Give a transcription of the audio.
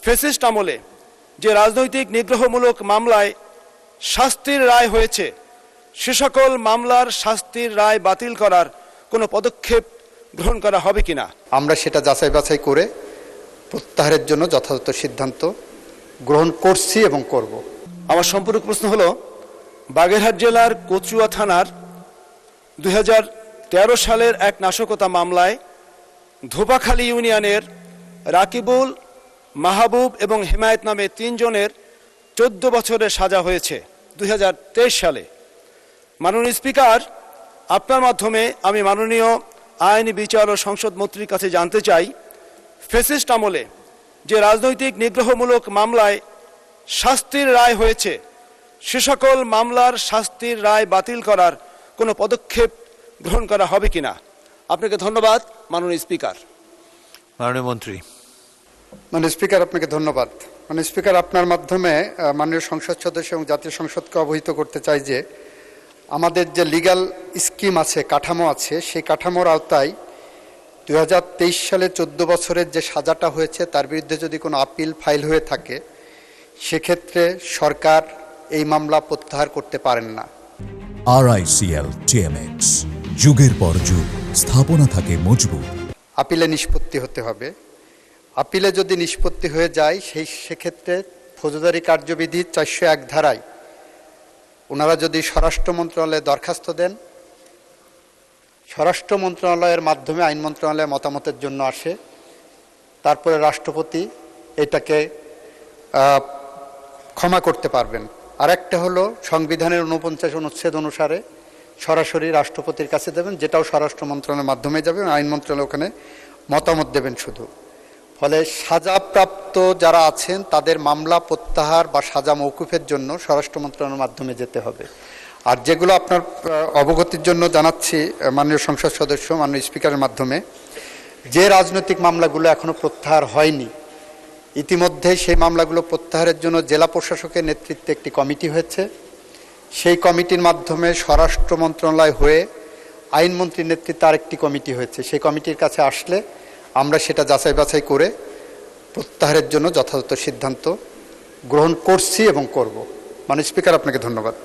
Fascist আমলে যে রাজনৈতিক নিগ্রহমূলক মামলায় শাস্তির রায় হয়েছে, সে সকল মামলার শাস্তির রায় বাতিল করার কোনো পদক্ষেপ গ্রহণ করা হবে কিনা আমরা সেটা যাচাই বাছাই করে প্রত্যাহারের জন্য যথাযথ সিদ্ধান্ত গ্রহণ করছি এবং করব। আমার সম্পূরক প্রশ্ন হলো, বাগেরহাট জেলার কচুয়া থানার 2013 সালের এক নাশকতা মামলায় ধোপাখালী ইউনিয়নের রাকিবুল, মাহবুব এবং হেমায়েত নামে 3 জনের 14 বছরের সাজা হয়েছে 2023 সালে। মাননীয় স্পিকার, আপনার মাধ্যমে আমি মাননীয় আইন, বিচার ও সংসদ মন্ত্রীর কাছে জানতে চাই, ফ্যাসিস্ট আমলে যে রাজনৈতিক নিগ্রহমূলক মামলায় শাস্তির রায় হয়েছে, সে সকল মামলার শাস্তির রায় বাতিল করার কোনো পদক্ষেপ গ্রহণ করা হবে কিনা। আপনাকে ধন্যবাদ মাননীয় স্পিকার। মাননীয় মন্ত্রী। মাননীয় স্পিকার, আপনাকে ধন্যবাদ। মাননীয় স্পিকার, আপনার মাধ্যমে মাননীয় সংসদ সদস্য এবং জাতীয় সংসদকে অবহিত করতে চাই যে আমাদের যে লিগ্যাল স্কিম আছে, কাঠামো আছে, সেই কাঠামোর আওতায় 2023 সালে 14 বছরের যে সাজাটা হয়েছে তার বিরুদ্ধে যদি কোনো আপিল ফাইল হয়ে থাকে, সেক্ষেত্রে সরকার এই মামলা প্রত্যাহার করতে পারেন না। RICL TMX, যুগের পর যুগ স্থাপনা থাকে মজবুত। আপিলে নিষ্পত্তি হতে হবে। আপিলে যদি নিষ্পত্তি হয়ে যায়, সেক্ষেত্রে ফৌজদারি কার্যবিধি 401 ধারায় ওনারা যদি স্বরাষ্ট্র মন্ত্রণালয়ে দরখাস্ত দেন, স্বরাষ্ট্র মন্ত্রণালয়ের মাধ্যমে আইন মন্ত্রণালয়ের মতামতের জন্য আসে, তারপরে রাষ্ট্রপতি এটাকে ক্ষমা করতে পারবেন। আর একটা হলো সংবিধানের 49 অনুচ্ছেদ অনুসারে সরাসরি রাষ্ট্রপতির কাছে দেবেন, যেটাও স্বরাষ্ট্র মন্ত্রণালয়ের মাধ্যমে যাবে, আইন মন্ত্রণালয় ওখানে মতামত দেবেন শুধু। ফলে সাজাপ্রাপ্ত যারা আছেন তাদের মামলা প্রত্যাহার বা সাজা মওকুফের জন্য স্বরাষ্ট্র মন্ত্রণালয়ের মাধ্যমে যেতে হবে। আর যেগুলো আপনার অবগতির জন্য জানাচ্ছি মাননীয় সংসদ সদস্য, মাননীয় স্পিকারের মাধ্যমে, যে রাজনৈতিক মামলাগুলো এখনো প্রত্যাহার হয়নি, ইতিমধ্যে সেই মামলাগুলো প্রত্যাহারের জন্য জেলা প্রশাসকের নেতৃত্বে একটি কমিটি হয়েছে। সেই কমিটির মাধ্যমে স্বরাষ্ট্র মন্ত্রণালয় হয়ে আইনমন্ত্রীর নেতৃত্বে আরেকটি কমিটি হয়েছে। সেই কমিটির কাছে আসলে আমরা সেটা যাচাই বাছাই করে প্রত্যাহারের জন্য যথাযথ সিদ্ধান্ত গ্রহণ করছি এবং করব। মাননীয় স্পিকার, আপনাকে ধন্যবাদ।